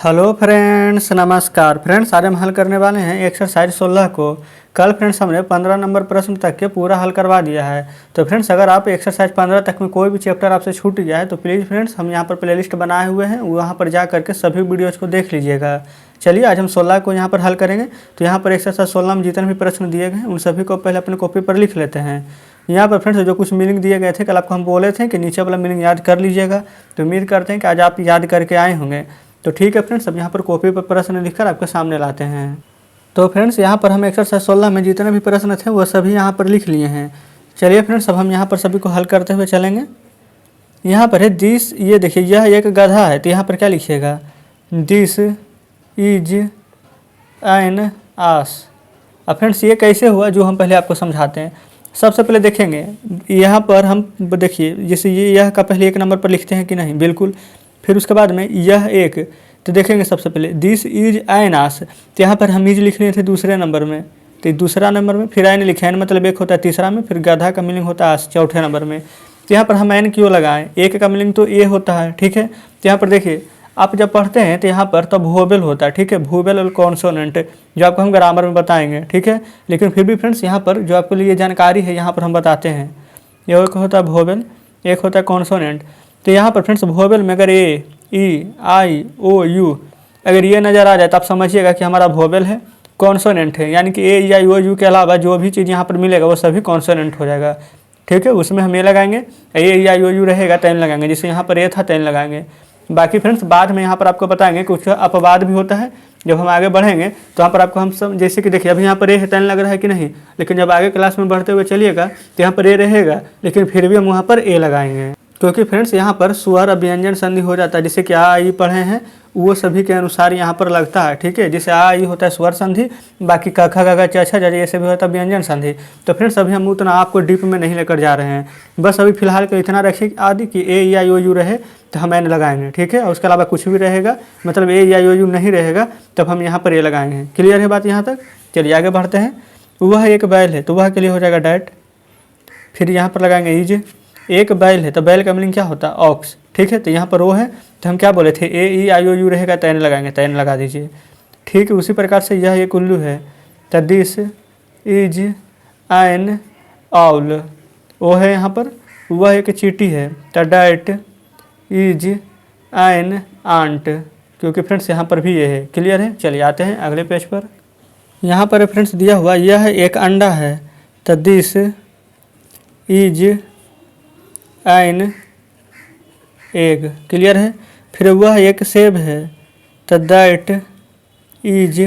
Hello friends, नमस्कार friends. आज हम हल करने वाले हैं एक्सरसाइज 16 को। कल फ्रेंड्स हमने 15 नंबर प्रश्न तक के पूरा हल करवा दिया है। तो फ्रेंड्स अगर आप एक्सरसाइज 15 तक में कोई भी चैप्टर आपसे छूट गया है तो प्लीज़ फ्रेंड्स हम यहाँ पर प्लेलिस्ट बनाए हुए हैं, वहाँ पर जा करके सभी वीडियोज़ को देख लीजिएगा। चलिए आज हम 16 को यहाँ पर हल करेंगे। तो यहाँ पर एक्सरसाइज 16 में जितने भी प्रश्न दिए गए हैं उन सभी को पहले अपने कॉपी पर लिख लेते हैं। यहाँ पर फ्रेंड्स जो कुछ मीनिंग दिए गए थे कल आपको हम बोले थे कि नीचे वाला मीनिंग याद कर लीजिएगा। तो उम्मीद करते हैं कि आज आप याद करके आए होंगे। तो ठीक है फ्रेंड्स, अब यहाँ पर कॉपी पर प्रश्न लिखकर आपके सामने लाते हैं। तो फ्रेंड्स यहाँ पर हम एक्सरसाइज 16 में जितने भी प्रश्न थे वो सभी यहाँ पर लिख लिए हैं। चलिए फ्रेंड्स अब हम यहाँ पर सभी को हल करते हुए चलेंगे। यहाँ पर है दिस, ये देखिए यह एक गधा है। तो यहाँ पर क्या लिखिएगा, दिस इज एन आस। अब फ्रेंड्स ये कैसे हुआ जो हम पहले आपको समझाते हैं। सबसे पहले देखेंगे यहाँ पर हम देखिए जैसे ये यह का पहले एक नंबर पर लिखते हैं कि नहीं, बिल्कुल। फिर उसके बाद में यह एक, तो देखेंगे सबसे पहले दिस इज एन आस। तो यहाँ पर हम इज लिख रहे थे दूसरे नंबर में, तो दूसरा नंबर में फिर एन लिखे, एन मतलब एक होता है तीसरा में, फिर गधा का मीनिंग होता है आस चौथे नंबर में। तो यहाँ पर हम एन क्यों लगाएं, एक का मीनिंग तो ए होता है, ठीक है। तो यहाँ पर देखिए आप जब पढ़ते हैं तो यहाँ पर तो वोवेल होता है, ठीक है, वोवेल और कॉन्सोनेंट, जो आपको हम ग्रामर में बताएंगे, ठीक है। लेकिन फिर भी फ्रेंड्स यहाँ पर जो आपके लिए जानकारी है यहाँ पर हम बताते हैं। ये एक होता है वोवेल, एक होता है कॉन्सोनेंट। तो यहाँ पर फ्रेंड्स वोवेल में अगर ए, ई, आई, ओ, यू अगर ये नज़र आ जाए तो आप समझिएगा कि हमारा वोवेल है। कॉन्सोनेंट है यानी कि ए, ई, आई, ओ, यू के अलावा जो भी चीज़ यहाँ पर मिलेगा वो सभी कॉन्सोनेंट हो जाएगा, ठीक है। उसमें हम ए लगाएंगे, ए, ई, आई, ओ, यू रहेगा तो एन लगाएंगे, जैसे यहाँ पर ए था तो एन लगाएंगे। बाकी फ्रेंड्स बाद में यहाँ पर आपको बताएंगे कुछ अपवाद भी होता है। जब हम आगे बढ़ेंगे तो यहाँ पर आपको हम सब जैसे कि देखिए अभी यहाँ पर ए है तो एन लग रहा है कि नहीं, लेकिन जब आगे क्लास में बढ़ते हुए चलिएगा तो यहाँ पर ए रहेगा, लेकिन फिर भी हम वहाँ पर ए लगाएंगे, क्योंकि फ्रेंड्स यहाँ पर स्वर व्यंजन संधि हो जाता है। जैसे कि आ ई पढ़े हैं वो सभी के अनुसार यहाँ पर लगता है, ठीक है। जैसे आ ई होता है स्वर संधि, बाकी क ख ग घ च छ ज ये सभी होता है व्यंजन संधि। तो फ्रेंड्स अभी हम उतना आपको डीप में नहीं लेकर जा रहे हैं, बस अभी फिलहाल को इतना रखिए आदि कि ए, ई, आई, ओ, यू रहे तो हम एन लगाएंगे, ठीक है। और उसके अलावा कुछ भी रहेगा मतलब ए, ई, आई, ओ, यू नहीं रहेगा तब हम यहाँ पर ए लगाएंगे। क्लियर है बात यहाँ तक। चलिए आगे बढ़ते हैं। वह एक बैल है तो वह के लिए हो जाएगा डैट, फिर यहाँ पर लगाएंगे इज। एक बैल है तो बैल का मीनिंग क्या होता है, ऑक्स, ठीक है। तो यहाँ पर वो है तो हम क्या बोले थे, ए, ई, आई, ओ, यू रहेगा तो एन लगाएंगे, तो एन लगा दीजिए, ठीक है। उसी प्रकार से यह एक उल्लू है तो दिस इज एन आउल, वो है यहाँ पर। वह एक चींटी है तो डैट इज एन आंट, क्योंकि फ्रेंड्स यहाँ पर भी ये है। क्लियर है। चलिए आते हैं अगले पेज पर। यहाँ पर फ्रेंड्स दिया हुआ यह एक अंडा है तो this is an egg. Clear है। फिर वह एक सेब है तो दैट इज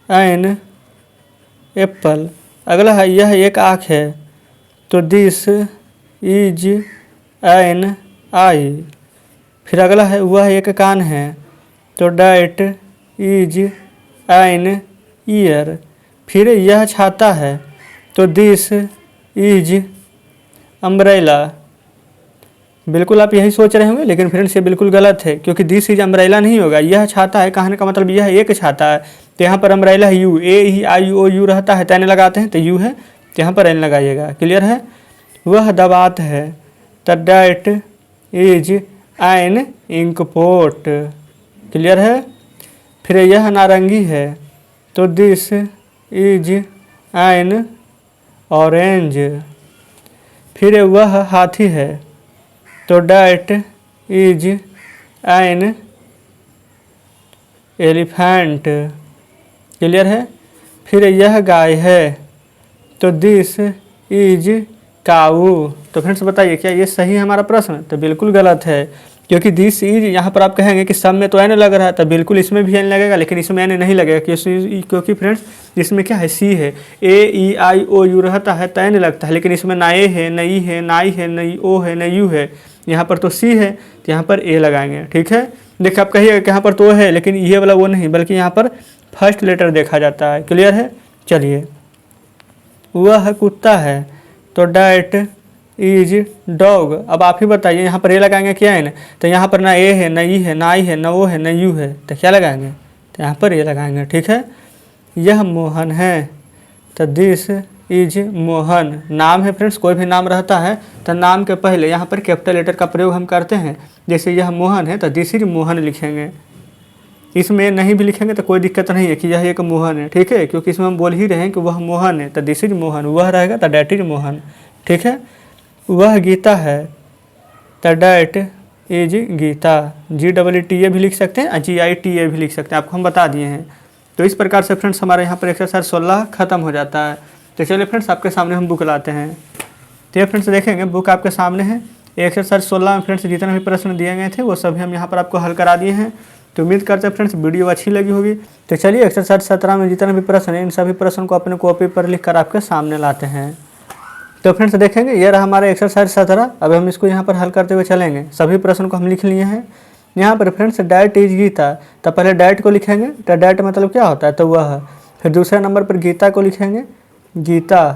एन एप्पल। अगला है यह एक आँख है तो दिस इज एन आई। फिर अगला है वह एक कान है तो डैट इज एन ईयर। फिर यह छाता है तो दिस इज अम्ब्रेला। बिल्कुल आप यही सोच रहे होंगे, लेकिन फ्रेंड्स ये बिल्कुल गलत है, क्योंकि दिस इज अम्ब्रेला नहीं होगा। यह छाता है कहने का मतलब यह एक छाता है, तो यहाँ पर अम्ब्रेला है you, A, E, I, O, you रहता है तो एन लगाते हैं, तो यू है तो यहाँ पर एन लगाइएगा। क्लियर है। वह दबात है तो डैट इज एन इंकपोट। क्लियर है। फिर यह नारंगी है तो दिस इज एन ऑरेंज। फिर वह हाथी है तो that is an elephant. Clear है। फिर यह गाय है तो दिस इज काऊ। तो फ्रेंड्स बताइए क्या ये सही है हमारा प्रश्न, तो बिल्कुल गलत है, क्योंकि दिस इज यहाँ पर आप कहेंगे कि सब में तो एन लग रहा है, तो बिल्कुल इसमें भी एन लगेगा, लेकिन इसमें एन नहीं लगेगा, क्योंकि फ्रेंड्स इसमें क्या है, सी है। ए, ई, आई, ओ, यू रहता है तो एन लगता है, लेकिन इसमें ना ए है, न ई है, ना आई है, न ओ है, न यू है। यहाँ पर तो सी है तो यहाँ पर ए लगाएंगे, ठीक है। देखिए आप कहिएगा कि यहाँ पर तो है, लेकिन ये वाला वो नहीं, बल्कि यहाँ पर फर्स्ट लेटर देखा जाता है। क्लियर है। चलिए वह कुत्ता है तो डैट इज डॉग। अब आप ही बताइए यहाँ पर ए लगाएंगे क्या एन, तो यहाँ पर ना ए है, न ई है, ना आई है, न ओ है, न यू है, तो क्या लगाएंगे, तो यहाँ पर ए लगाएंगे, ठीक है। यह मोहन है तो दिस इज मोहन। नाम है फ्रेंड्स, कोई भी नाम रहता है तो नाम के पहले यहाँ पर कैपिटल लेटर का प्रयोग हम करते हैं। जैसे यह मोहन है तो दिस इज मोहन लिखेंगे। इसमें नहीं भी लिखेंगे तो कोई दिक्कत नहीं है कि यह एक मोहन है, ठीक है, क्योंकि इसमें हम बोल ही रहे हैं कि वह मोहन है, तो दिस इज मोहन, वह रहेगा तो डैट इज मोहन, ठीक है। वह गीता है तो डैट इज गीता, GEETA भी लिख सकते हैं, GITA भी लिख सकते हैं, आपको हम बता दिए हैं। तो इस प्रकार से फ्रेंड्स हमारे यहाँ पर एक्सरसाइज 16 खत्म हो जाता है। तो चलिए फ्रेंड्स आपके सामने हम बुक लाते हैं। तो ये फ्रेंड्स देखेंगे बुक आपके सामने है। एक्सरसाइज 16 में फ्रेंड्स जितने भी प्रश्न दिए गए थे वो सभी हम यहाँ पर आपको हल करा दिए हैं। तो उम्मीद करते हैं फ्रेंड्स वीडियो अच्छी लगी होगी। तो चलिए एक्सरसाइज 17 में जितने भी प्रश्न हैं इन सभी प्रश्न को अपने कॉपी पर लिख कर आपके सामने लाते हैं। तो फ्रेंड्स देखेंगे ये रहा हमारा एक्सरसाइज 17। अब हम इसको यहाँ पर हल करते हुए चलेंगे। सभी प्रश्न को हम लिख लिए हैं। यहाँ पर फ्रेंड्स डैट इज गीता, तो पहले डैट को लिखेंगे। तो डैट मतलब क्या होता है, तो वह। फिर दूसरे नंबर पर गीता को लिखेंगे, गीता।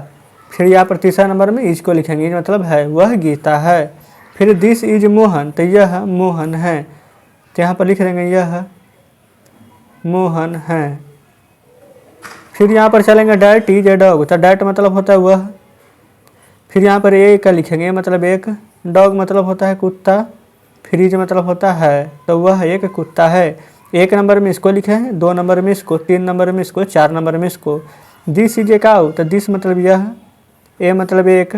फिर यहाँ पर तीसरा नंबर में इज को लिखेंगे, इज मतलब है, वह गीता है। फिर दिस इज मोहन, तो यह मोहन है, तो यहाँ पर लिख देंगे यह मोहन है। फिर यहाँ पर चलेंगे डैट इज ए डॉग, तो डैट मतलब होता है वह। फिर यहाँ पर ए का लिखेंगे, मतलब एक। डॉग मतलब होता है कुत्ता। फिर इज मतलब होता है, तो वह एक कुत्ता है। एक नंबर में इसको लिखे हैं, 2 नंबर में इसको, 3 नंबर में इसको, 4 नंबर में इसको। दिस इज ए काऊ, तो दिस मतलब यह। ए मतलब एक,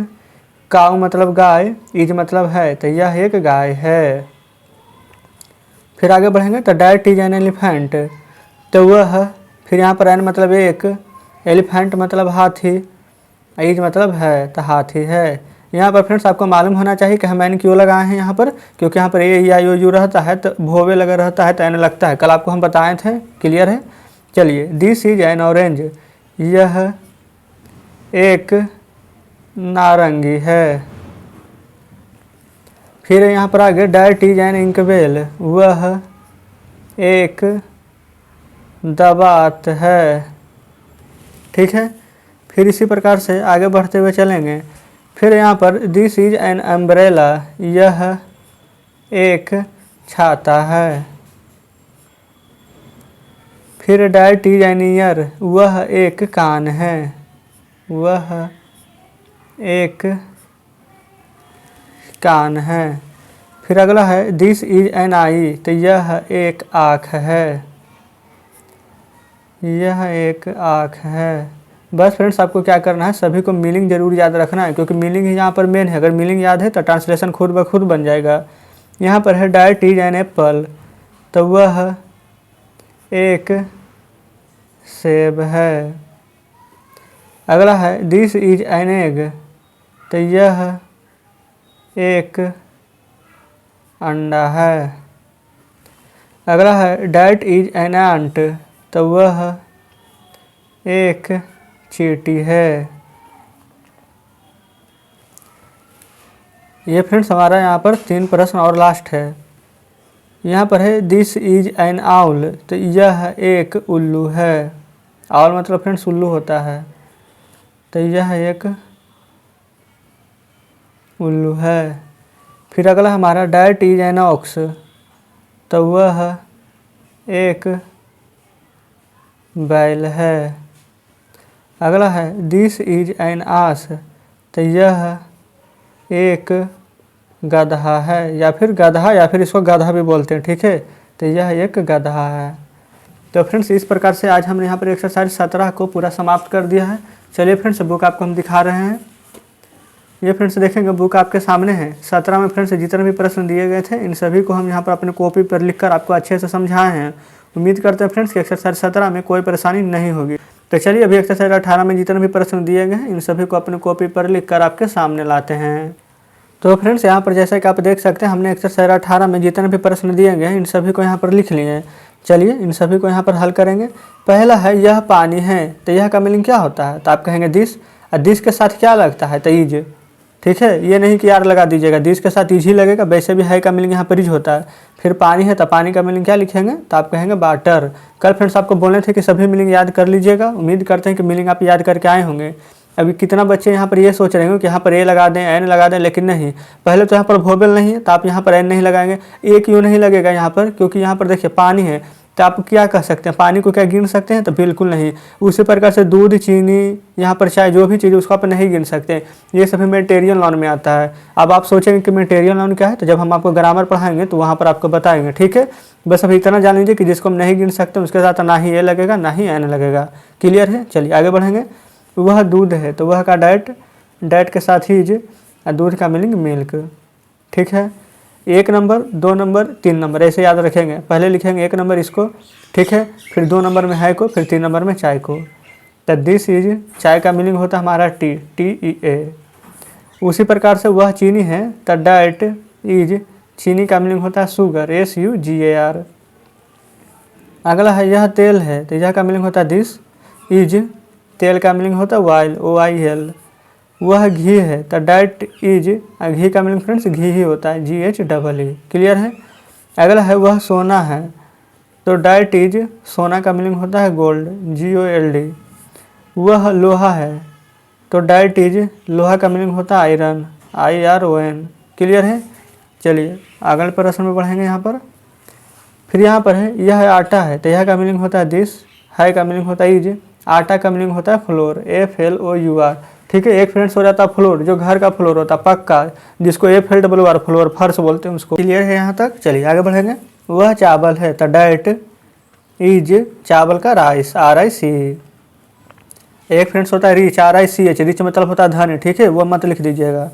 काऊ मतलब गाय, इज मतलब है, तो यह एक गाय है। फिर आगे बढ़ेंगे तो डैट इज एन एलिफेंट, तो वह। फिर यहाँ पर एन मतलब एक, एलिफेंट मतलब हाथी, इज मतलब है, तो हाथी है। यहाँ पर फ्रेंड्स आपको मालूम होना चाहिए कि हम एन क्यों लगाए हैं यहाँ पर, क्योंकि यहाँ पर ए या यू रहता है तो भोवे लगा रहता है तो एन लगता है। कल आपको हम बताए थे, क्लियर है। चलिए दिस इज एन ऑरेंज, यह एक नारंगी है। फिर यहाँ पर आगे डैट इज एन इंकबेल, वह एक दबात है, ठीक है। फिर इसी प्रकार से आगे बढ़ते हुए चलेंगे। फिर यहाँ पर दिस इज एन अम्ब्रेला, यह एक छाता है। फिर डैट इज एन ईयर, वह एक कान है, वह एक कान है। फिर अगला है दिस इज एन आई, तो यह एक आँख है, यह एक आँख है। बस फ्रेंड्स आपको क्या करना है, सभी को मीनिंग जरूर याद रखना है, क्योंकि मीनिंग ही यहाँ पर मेन है। अगर मीनिंग याद है तो ट्रांसलेशन खुद ब खुद बन जाएगा। यहाँ पर है डैट इज एन एप्पल, तो वह एक सेब है। अगला है दिस इज एन एग, तो यह एक अंडा है। अगला है डैट इज एन एंट, तो वह एक चींटी है। ये फ्रेंड्स हमारा यहाँ पर 3 प्रश्न और लास्ट है। यहाँ पर है दिस इज एन आउल, तो यह एक उल्लू है। आउल मतलब फ्रेंड्स उल्लू होता है, तो यह एक उल्लू है। फिर अगला हमारा डैट इज एन ऑक्स, तो वह एक बैल है। अगला है दिस इज एन आस, तो यह एक गधा है, या फिर गधा, या फिर इसको गधा भी बोलते हैं, ठीक है। तो यह एक गधा है। तो फ्रेंड्स इस प्रकार से आज हमने यहाँ पर एक्सरसाइज 17 को पूरा समाप्त कर दिया है। चलिए फ्रेंड्स बुक आपको हम दिखा रहे हैं। ये फ्रेंड्स देखेंगे बुक आपके सामने है। 17 में फ्रेंड्स जितने भी प्रश्न दिए गए थे इन सभी को हम यहाँ पर अपने कॉपी पर लिखकर आपको अच्छे से समझाए हैं। उम्मीद करते हैं फ्रेंड्स कि एक्सरसाइज 17 में कोई परेशानी नहीं होगी। तो चलिए अभी एक्सरसाइज 18 में जितने भी प्रश्न दिए गए हैं इन सभी को अपने कॉपी पर लिखकर आपके सामने लाते हैं। तो फ्रेंड्स यहाँ पर जैसा कि आप देख सकते हैं हमने एक्सरसाइज 18 में जितने भी प्रश्न दिए गए हैं इन सभी को यहाँ पर लिख लिए हैं। चलिए इन सभी को यहाँ पर हल करेंगे। पहला है यह पानी है, तो यह का मीनिंग क्या होता है, तो आप कहेंगे दिस, और दिस के साथ क्या लगता है, तो इज, ठीक है। ये नहीं कि यार लगा दीजिएगा, दिस के साथ इज ही लगेगा, वैसे भी है का मीनिंग यहाँ पर इज होता है। फिर पानी है तो पानी का मीनिंग क्या लिखेंगे, तो आप कहेंगे वाटर। कल फ्रेंड्स आपको बोले थे कि सभी मीनिंग याद कर लीजिएगा। उम्मीद करते हैं कि मीनिंग आप याद करके आए होंगे। अभी कितना बच्चे यहाँ पर ये सोच रहे होंगे कि यहाँ पर ए लगा दें, एन लगा दें, लेकिन नहीं। पहले तो यहाँ पर वोवेल नहीं है तो आप यहाँ पर एन नहीं लगाएंगे। ए क्यों नहीं लगेगा यहाँ पर, क्योंकि यहाँ पर देखिए पानी है तो आप क्या कह सकते हैं, पानी को क्या गिन सकते हैं? तो बिल्कुल नहीं। उसी प्रकार से दूध, चीनी, यहाँ पर चाय, जो भी चीज़ उसको आप नहीं गिन सकते। ये सभी मेटेरियल नॉन में आता है। अब आप सोचेंगे कि मेटेरियल नॉन क्या है, तो जब हम आपको ग्रामर पढ़ाएंगे तो वहाँ पर आपको बताएंगे, ठीक है। बस अभी इतना जान लीजिए कि जिसको हम नहीं गिन सकते उसके साथ ना ही ए लगेगा ना ही एन लगेगा। क्लियर है? चलिए आगे बढ़ेंगे। वह दूध है, तो वह का डाइट, डाइट के साथ ही इज, दूध का मीनिंग मिल्क, ठीक है। 1 नंबर, 2 नंबर, 3 नंबर ऐसे याद रखेंगे। पहले लिखेंगे 1 नंबर इसको, ठीक है, फिर 2 नंबर में है को, फिर 3 नंबर में चाय को। तो दिस इज, चाय का मीनिंग होता है हमारा टी, TEA। उसी प्रकार से वह चीनी है, तो डाइट इज, चीनी का मीनिंग होता है शुगर, SUGAR। अगला है यह तेल है, तो यह का मीनिंग होता है दिस इज, तेल का मीनिंग होता है ऑयल, OIL। वह घी है, तो डाइट इज, घी का मीनिंग फ्रेंड्स घी ही होता है, GHEE। क्लियर है? अगला है वह सोना है, तो डाइट इज, सोना का मीनिंग होता है गोल्ड, GOLD। वह लोहा है, तो डाइट इज, लोहा का मीनिंग होता है आयरन, IRON। क्लियर है? चलिए अगले प्रश्न में बढ़ेंगे यहाँ पर। फिर यहाँ पर है यह आटा है, तो यह का मीनिंग होता है दिस, है का मीनिंग होता है इज, आटा का मीनिंग होता है फ्लोर, FLOUR। ठीक है, एक फ्रेंड्स हो जाता है फ्लोर, जो घर का फ्लोर होता है पक्का, जिसको FLWR फ्लोर, फर्श बोलते हैं उसको। क्लियर है यहाँ तक? चलिए आगे बढ़ेंगे। वह चावल है, तो डाइट इज, चावल का राइस, RIC। एक फ्रेंड्स होता है रिच, RICH, रिच मतलब होता है धन, ठीक है, वो मत लिख दीजिएगा।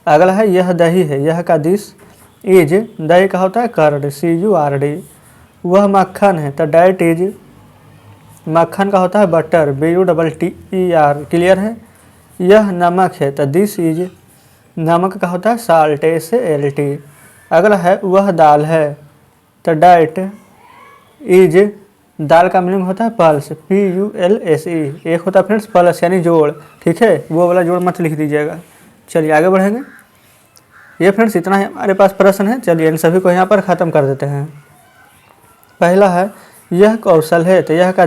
अगला है यह दही है, यह का दिस इज, दही का होता है कर्ड, CURD। वह मक्खन है, तो डाइट इज, मक्खन का होता है बटर, BUTTER। क्लियर है? यह नमक है, तो दिस इज, नमक का होता है साल्ट, SALT। अगला है वह दाल है, तो डाइट इज, दाल का मीनिंग होता है पल्स, PULSE। एक होता है फ्रेंड्स पल्स यानी जोड़, ठीक है, वो वाला जोड़ मत लिख दीजिएगा। चलिए आगे बढ़ेंगे। ये फ्रेंड्स इतना ही हमारे पास प्रश्न है। चलिए इन सभी को यहाँ पर ख़त्म कर देते हैं। पहला है यह कौशल है, तो यह का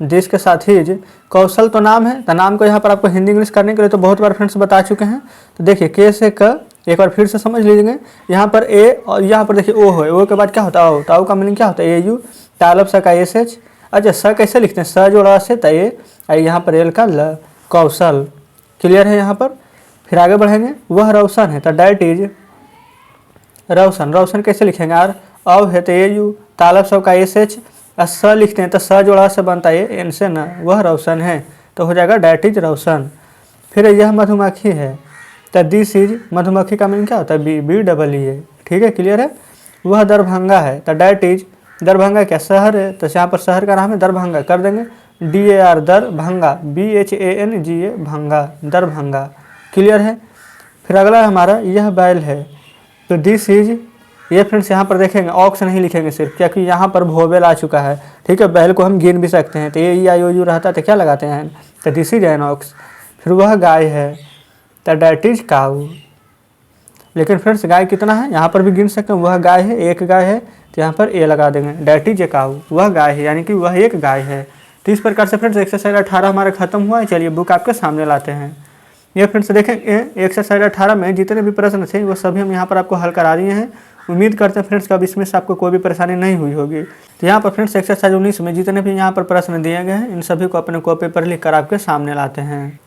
दिस के साथ ही कौशल तो नाम है, तो नाम को यहाँ पर आपको हिंदी इंग्लिश करने के लिए तो बहुत बार फ्रेंड्स बता चुके हैं। तो देखिए के से क, एक बार फिर से समझ लीजिए। यहाँ पर ए और यहाँ पर देखिए ओ है, ओ के बाद क्या होता है, ओ, तो ओ का मीनिंग क्या होता है, AU। तालब सा का SH। अच्छा स कैसे लिखते हैं, स जोड़ा से तो ए, यहाँ पर एल का ल, कौशल। क्लियर है यहाँ पर? फिर आगे बढ़ेंगे। वह रोशन है, तो डाइट इज, रोशन, रोशन कैसे लिखेंगे, आर, अव है तो AU, तालब सब का SH, स लिखते हैं तो स जोड़ा से बनता है एन से न, वह रोशन है, तो हो जाएगा डाइट इज रोशन। फिर यह मधुमक्खी है, तो दिस इज, मधुमक्खी का मीनिंग क्या होता है, BEE। ठीक है, क्लियर है? वह दरभंगा है, तो डाइट इज, दरभंगा क्या शहर है, तो यहाँ पर शहर का नाम है दरभंगा, कर देंगे DAR, दरभंगा, BHANGA, भंगा, दरभंगा। क्लियर है? फिर अगला हमारा यह बैल है, तो दिस इज, ये फ्रेंड्स यहाँ पर देखेंगे ऑक्स नहीं लिखेंगे सिर्फ, क्योंकि यहाँ पर वोवेल आ चुका है। ठीक है, बैल को हम गिन भी सकते हैं, तो AEIOU रहता है तो क्या लगाते हैं, तो दिस इज एन ऑक्स। फिर वह गाय है, तो डैट इज काऊ। लेकिन फ्रेंड्स गाय कितना है, यहाँ पर भी गिन सकते हैं, वह गाय है, एक गाय है, तो यहाँ पर ए लगा देंगे, डैट इज ए काऊ, वह गाय है, यानी कि वह एक गाय है। तो इस प्रकार से फ्रेंड्स एक्सरसाइज 18 हमारा खत्म हुआ है। चलिए बुक आपके सामने लाते हैं। ये फ्रेंड्स देखेंगे एक्सरसाइज 18 में जितने भी प्रश्न थे वो सभी हम यहाँ पर आपको हल करा दिए हैं। उम्मीद करते हैं फ्रेंड्स कि अब इसमें से आपको कोई भी परेशानी नहीं हुई होगी। तो यहाँ पर फ्रेंड्स एक्सरसाइज 19 में जितने भी यहाँ पर प्रश्न दिए गए हैं इन सभी को अपने कॉपी पर लिख कर आपके सामने लाते हैं।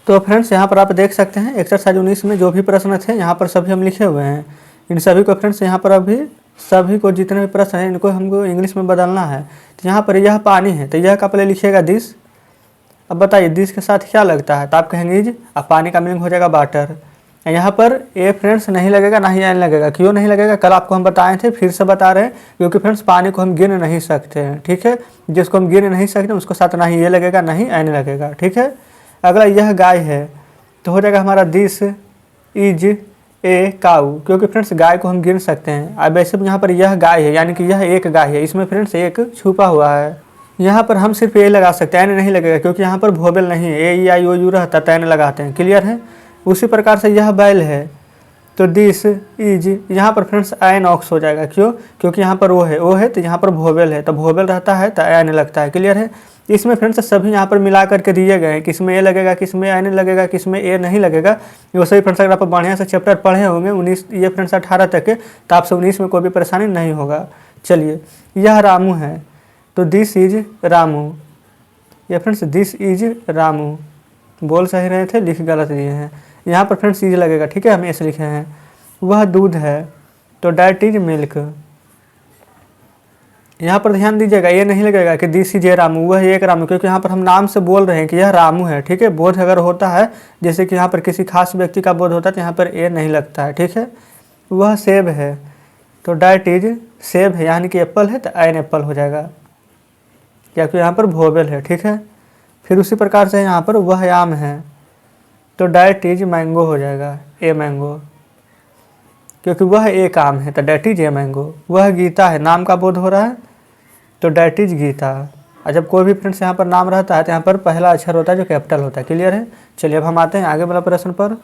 तो फ्रेंड्स यहाँ पर आप देख सकते हैं एक्सरसाइज 19 में जो भी प्रश्न थे यहाँ पर सभी हम लिखे हुए हैं। इन सभी को फ्रेंड्स यहाँ पर अभी सभी को जितने भी प्रश्न हैं इनको हमको इंग्लिश में बदलना है। तो यहाँ पर यह पानी है, तो यह का पहले लिखिएगा दिस। अब बताइए दिस के साथ क्या लगता है, तो आप कहेंगे इज, अब पानी का मीनिंग हो जाएगा वाटर। यहाँ पर ए फ्रेंड्स नहीं लगेगा, ना ही एन लगेगा। क्यों नहीं लगेगा, कल आपको हम बताए थे, फिर से बता रहे हैं, क्योंकि फ्रेंड्स पानी को हम गिन नहीं सकते हैं। ठीक है, जिसको हम गिन नहीं सकते उसको साथ ना ही ए लगेगा ना ही एन लगेगा। ठीक है, अगला यह गाय है, तो हो जाएगा हमारा दिस इज ए काऊ, क्योंकि फ्रेंड्स गाय को हम गिन सकते हैं। अब वैसे यहाँ पर यह गाय है, यानी कि यह एक गाय है, इसमें फ्रेंड्स एक छुपा हुआ है। यहाँ पर हम सिर्फ ए लगा सकते हैं, एन नहीं लगेगा, क्योंकि यहाँ पर वोवेल नहीं है, AEIOU रहता है तो एन लगाते हैं। क्लियर है? उसी प्रकार से यह बैल है, तो दिस इज, यहाँ पर फ्रेंड्स एन ऑक्स हो जाएगा। क्यों? क्योंकि यहाँ पर ओ है तो यहाँ पर वोवेल है, तो वोवेल रहता है तो एन लगता है। क्लियर है? इसमें फ्रेंड्स सभी यहाँ पर मिला करके दिए गए हैं, किसमें ए लगेगा, किसमें एन लगेगा, किसमें ए नहीं लगेगा। वो सभी फ्रेंड्स अगर आप बढ़िया से चैप्टर पढ़े होंगे 19 ये फ्रेंड्स 18 तक के, तो आपसे 19 में कोई भी परेशानी नहीं होगा। चलिए यह रामू है, तो दिस इज रामू, या फ्रेंड्स दिस इज रामू, बोल सही रहे थे, लिख गलत दिए हैं। यहाँ पर फ्रेंड्स इज लगेगा, ठीक है, हम ऐसे लिखे हैं। वह दूध है, तो डैट इज मिल्क। यहाँ पर ध्यान दीजिएगा, ये नहीं लगेगा कि दिस इज ए रामू, वह एक रामू, क्योंकि यहाँ पर हम नाम से बोल रहे हैं कि यह रामू है, ठीक है। बोध अगर होता है, जैसे कि यहाँ पर किसी खास व्यक्ति का बोध होता है, तो यहाँ पर ए नहीं लगता है, ठीक है। वह सेब है, तो डैट इज सेब है, यानी कि एप्पल है तो एन एप्पल हो जाएगा, क्योंकि यहाँ पर वोवेल है, ठीक है। फिर उसी प्रकार से यहाँ पर वह आम है, तो डैट इज मैंगो हो जाएगा, ए मैंगो, क्योंकि वह एक आम है तो डैट इज ए मैंगो। वह गीता है, नाम का बोध हो रहा है, तो डैट इज गीता। और जब कोई भी फ्रेंड्स यहाँ पर नाम रहता है तो यहाँ पर पहला अक्षर होता है जो कैपिटल होता है। क्लियर है। चलिए अब हम आते हैं आगे वाला प्रश्न पर।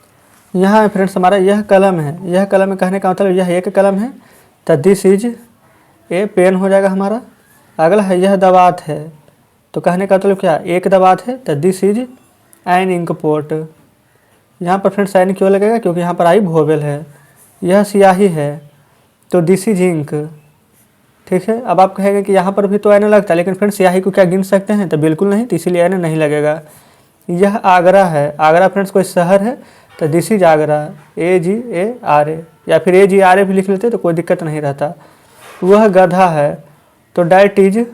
यहाँ फ्रेंड्स हमारा यह कलम है, यह कलम में कहने का मतलब यह एक कलम है, तो दिस इज ए पेन हो जाएगा हमारा। अगला है यह दवात है, तो कहने का मतलब क्या, एक दवात है, तो this is an ink pot. यहाँ पर फ्रेंड्स एन क्यों लगेगा, क्योंकि यहाँ पर आई वोवेल है। यह स्याही है, तो दिस इज इंक, ठीक है। अब आप कहेंगे कि यहाँ पर भी तो एन लगता है, लेकिन फ्रेंड्स स्याही को क्या गिन सकते हैं, तो बिल्कुल नहीं, तो इसीलिए एन नहीं लगेगा। यह आगरा है, आगरा फ्रेंड्स कोई शहर है, तो दिस इज आगरा, AGARA, या फिर AGRA भी लिख लेते तो कोई दिक्कत नहीं रहता। वह गधा है, तो डैट इज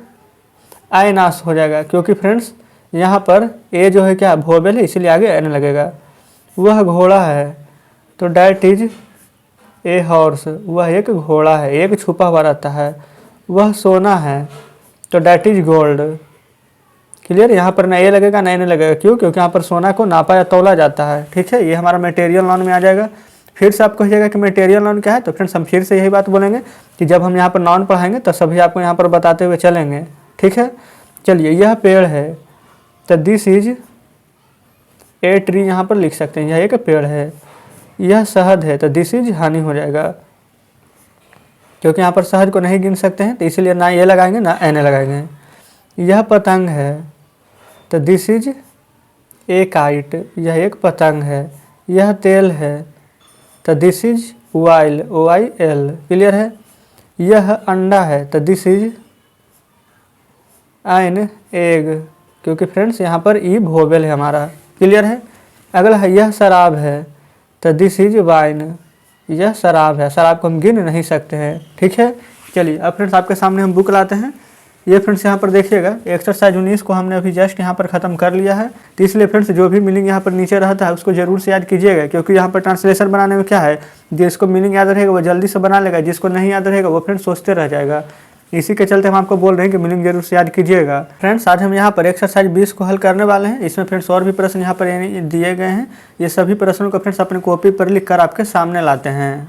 आयनास हो जाएगा, क्योंकि फ्रेंड्स यहाँ पर ए जो है क्या वोवेल है, इसीलिए आगे एन लगेगा। वह घोड़ा है, तो डैट इज ए हॉर्स, वह एक घोड़ा है, एक छुपा हुआ रहता है। वह सोना है, तो डैट इज गोल्ड। क्लियर। यहाँ पर ना ए लगेगा ना एन लगेगा, क्यों, क्योंकि यहाँ पर सोना को नापा या तौला जाता है, ठीक है। ये हमारा मटेरियल नॉन में आ जाएगा। फिर से आप कहिएगा कि मटेरियल नॉन क्या है, तो फ्रेंड्स हम फिर से यही बात बोलेंगे कि जब हम यहाँ पर नॉन पढ़ाएंगे तो सभी आपको यहाँ पर बताते हुए चलेंगे, ठीक है। चलिए यह पेड़ है, तो दिस इज ए ट्री, यहाँ पर लिख सकते हैं, यह एक पेड़ है। यह शहद है, तो दिस इज हनी हो जाएगा, क्योंकि यहाँ पर शहद को नहीं गिन सकते हैं, तो इसीलिए ना ये लगाएंगे ना एन लगाएंगे। यह पतंग है, तो दिस इज ए काइट, यह एक पतंग है। यह तेल है, तो this is oil, OIL। Clear है। यह अंडा है, तो दिस इज एन एग, क्योंकि फ्रेंड्स यहाँ पर ई वोवेल है हमारा। क्लियर है। अगला है यह शराब है, तो दिस इज वाइन, यह शराब है, शराब को हम गिन नहीं सकते हैं, ठीक है। चलिए अब फ्रेंड्स आपके सामने हम बुक लाते हैं। ये फ्रेंड्स यहाँ पर देखिएगा एक्सरसाइज 19 को हमने अभी जस्ट यहाँ पर ख़त्म कर लिया है, तो इसलिए फ्रेंड्स जो भी मीनिंग यहाँ पर नीचे रहता है उसको जरूर से याद कीजिएगा, क्योंकि यहाँ पर ट्रांसलेशन बनाने में क्या है, जिसको मीनिंग याद रहेगा वो जल्दी से बना लेगा, जिसको नहीं याद रहेगा वो फ्रेंड्स सोचते रह जाएगा। इसी के चलते हम आपको बोल रहे हैं कि मीनिंग जरूर से याद कीजिएगा। फ्रेंड्स आज हम यहाँ पर एक्सरसाइज 20 को हल करने वाले हैं। इसमें फ्रेंड्स और भी प्रश्न यहाँ पर दिए गए हैं। ये सभी प्रश्नों को फ्रेंड्स अपनी कॉपी पर लिख कर आपके सामने लाते हैं।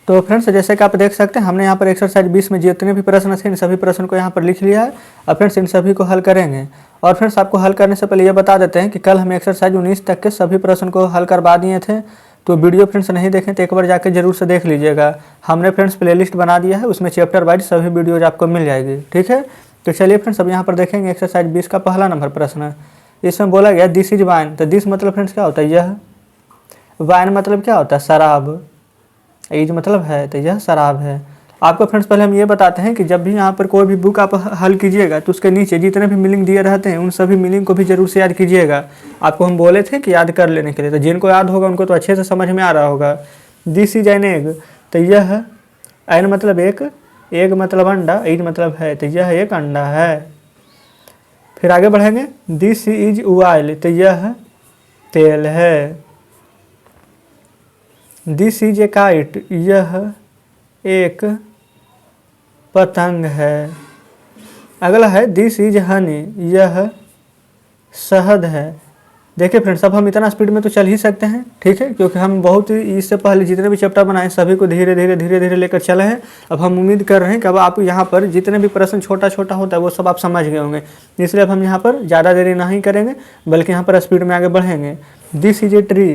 तो फ्रेंड्स जैसे कि आप देख सकते हैं हमने यहाँ पर एक्सरसाइज 20 में जितने भी प्रश्न थे इन सभी प्रश्न को यहाँ पर लिख लिया है। अब फ्रेंड्स इन सभी को हल करेंगे। और फ्रेंड्स आपको हल करने से पहले ये बता देते हैं कि कल हम एक्सरसाइज 19 तक के सभी प्रश्न को हल करवा दिए थे, तो वीडियो फ्रेंड्स नहीं देखें तो एक बार जाकर जरूर से देख लीजिएगा। हमने फ्रेंड्स प्लेलिस्ट बना दिया है, उसमें चैप्टर वाइज सभी वीडियोज आपको मिल जाएगी, ठीक है। तो चलिए फ्रेंड्स अब यहाँ पर देखेंगे एक्सरसाइज 20 का पहला नंबर प्रश्न। इसमें बोला गया दिस इज वाइन, तो दिस मतलब फ्रेंड्स क्या होता है, यह। वाइन मतलब क्या होता है, शराब। एज मतलब है, तो यह शराब है। आपको फ्रेंड्स पहले हम ये बताते हैं कि जब भी यहाँ पर कोई भी बुक आप हल कीजिएगा तो उसके नीचे जितने भी मीनिंग दिए रहते हैं उन सभी मीनिंग को भी जरूर से याद कीजिएगा। आपको हम बोले थे कि याद कर लेने के लिए, तो जिनको याद होगा उनको तो अच्छे से समझ में आ रहा होगा। दिस इज एन एग, तो यह एन मतलब एक, एग मतलब अंडा, एज मतलब है, तो यह एक अंडा है। फिर आगे बढ़ेंगे, दिस इज ऑयल, तो यह तेल है। दिस इज ए काइट, यह एक पतंग है। अगला है दिस इज हनी, यह शहद है। देखिए फ्रेंड्स अब हम इतना स्पीड में तो चल ही सकते हैं, ठीक है, क्योंकि हम बहुत ही इससे पहले जितने भी चैप्टर बनाए सभी को धीरे धीरे लेकर चले हैं। अब हम उम्मीद कर रहे हैं कि अब आप यहाँ पर जितने भी प्रश्न छोटा छोटा होता है वो सब आप समझ गए होंगे, इसलिए अब हम यहाँ पर ज़्यादा देरी नहीं करेंगे बल्कि यहाँ पर स्पीड में आगे बढ़ेंगे। दिस इज ए ट्री,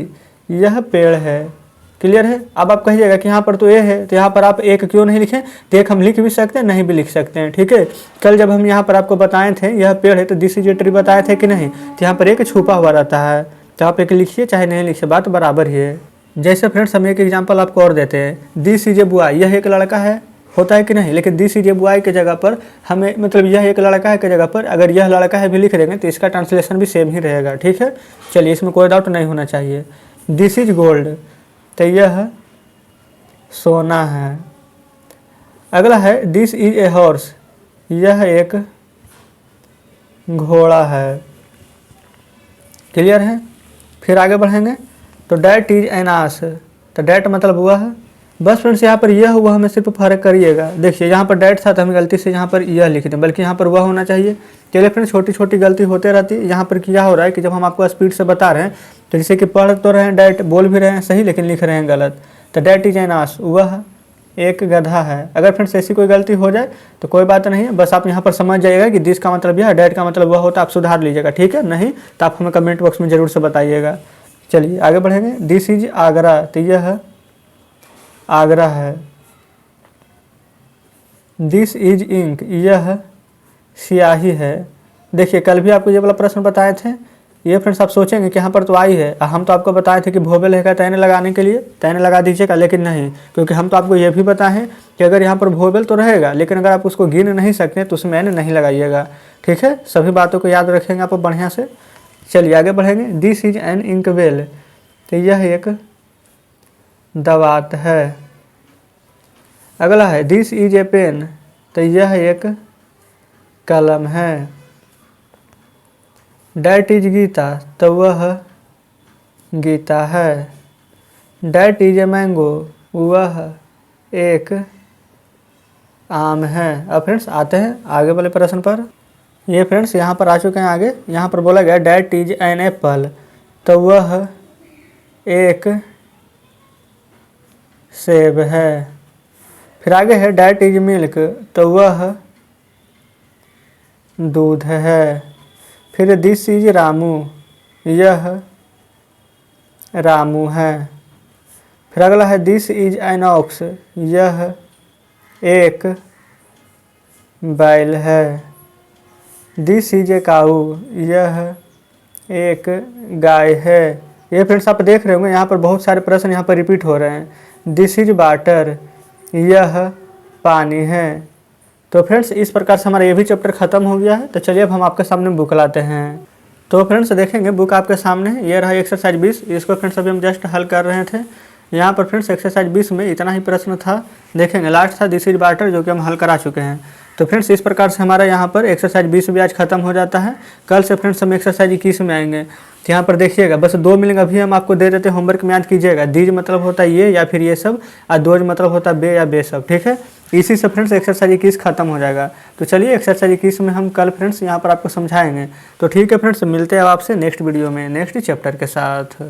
यह पेड़ है। क्लियर है। अब आप कहिएगा कि यहाँ पर तो ए है, तो यहाँ पर आप एक क्यों नहीं लिखें, तो एक हम लिख भी सकते हैं, नहीं भी लिख सकते हैं, ठीक है। कल जब हम यहाँ पर आपको बताए थे यह पेड़ है तो दिस इज ए ट्री बताए थे कि नहीं, तो यहाँ पर एक छुपा हुआ रहता है, तो आप एक लिखिए चाहे नहीं लिखिए, बात बराबर ही है। जैसे फ्रेंड्स हम एक एग्जाम्पल आपको और देते हैं, दिस इज ए बॉय, यह एक लड़का है, होता है कि नहीं। लेकिन दिस इज ए बॉय के जगह पर हमें मतलब यह एक लड़का है के जगह पर अगर यह लड़का है भी लिख देंगे तो इसका ट्रांसलेशन भी सेम ही रहेगा, ठीक है। चलिए इसमें कोई डाउट नहीं होना चाहिए। दिस इज गोल्ड, तो यह सोना है। अगला है दिस इज ए हॉर्स, यह एक घोड़ा है। क्लियर है। फिर आगे बढ़ेंगे तो डैट इज एन आस, तो डैट मतलब हुआ है। बस फ्रेंड्स यहाँ पर यह हुआ हमें सिर्फ फर्क करिएगा। देखिए यहाँ पर डैट था तो हमें गलती से यहाँ पर यह लिख दें, बल्कि यहाँ पर वह होना चाहिए। चलिए फ्रेंड्स छोटी छोटी गलती होते रहती है। यहाँ पर क्या हो रहा है कि जब हम आपको स्पीड से बता रहे हैं तो जैसे कि पढ़ तो रहे हैं डैट, बोल भी रहे हैं सही, लेकिन लिख रहे हैं गलत। तो डैट इज एन आस, वह एक गधा है। अगर फ्रेंड्स ऐसी कोई गलती हो जाए तो कोई बात नहीं है, बस आप यहाँ पर समझ जाइएगा कि दिस का मतलब यह है, डैट का मतलब वह होता है, आप सुधार लीजिएगा, ठीक है। नहीं तो आप हमें कमेंट बॉक्स में ज़रूर से बताइएगा। चलिए आगे बढ़ेंगे। दिस इज आगरा, तो यह आगरा है। दिस इज इंक, यह स्याही है। देखिए कल भी आपको ये वाला प्रश्न बताए थे। ये फ्रेंड्स आप सोचेंगे कि यहाँ पर तो आई है, हम तो आपको बताए थे कि वोवेल है तैने लगाने के लिए, तैने लगा दीजिएगा, लेकिन नहीं, क्योंकि हम तो आपको ये भी बताए हैं कि अगर यहाँ पर वोवेल तो रहेगा, लेकिन अगर आप उसको गिन नहीं सकते तो उसमें एन नहीं लगाइएगा, ठीक है। सभी बातों को याद रखेंगे आप बढ़िया से। चलिए आगे बढ़ेंगे। This is an inkwell, तो यह एक दवात है। अगला है दिस इज ए पेन, तो यह एक कलम है। डैट इज गीता, तो वह गीता है। डैट इज ए मैंगो, वह एक आम है। अब फ्रेंड्स आते हैं आगे वाले प्रश्न पर। ये फ्रेंड्स यहाँ पर आ चुके हैं आगे। यहाँ पर बोला गया डैट इज एन एप्पल, तो वह एक सेब है। फिर आगे है डैट इज मिल्क, तो वह दूध है। फिर दिस इज रामू, यह रामू है। फिर अगला है दिस इज एन ऑक्स, यह एक बैल है। दिस इज ए काऊ, यह एक गाय है। ये फ्रेंड्स आप देख रहे होंगे यहाँ पर बहुत सारे प्रश्न यहाँ पर रिपीट हो रहे हैं। दिस इज वाटर, यह पानी है। तो फ्रेंड्स इस प्रकार से हमारा ये भी चैप्टर ख़त्म हो गया है। तो चलिए अब हम आपके सामने बुक लाते हैं। तो फ्रेंड्स देखेंगे बुक आपके सामने है, ये रहा एक्सरसाइज 20। इसको फ्रेंड्स अभी हम जस्ट हल कर रहे थे। यहाँ पर फ्रेंड्स एक्सरसाइज 20 में इतना ही प्रश्न था। देखेंगे लास्ट था दिस इज वाटर, जो कि हम हल करा चुके हैं। तो फ्रेंड्स इस प्रकार से हमारा यहाँ पर एक्सरसाइज 20 भी आज खत्म हो जाता है। कल से फ्रेंड्स हम एक्सरसाइज 21 में आएंगे। तो यहाँ पर देखिएगा बस 2 मिलेंगे, अभी हम आपको दे देते हैं, होमवर्क में याद कीजिएगा। दीज मतलब होता है ये या फिर ये सब, और दोज मतलब होता है बे या बे सब, ठीक है। इसी से फ्रेंड्स एक्सरसाइज 21 खत्म हो जाएगा। तो चलिए एक्सरसाइज 21 में हम कल फ्रेंड्स यहाँ पर आपको समझाएंगे। तो ठीक है फ्रेंड्स, मिलते हैं आपसे नेक्स्ट वीडियो में नेक्स्ट चैप्टर के साथ।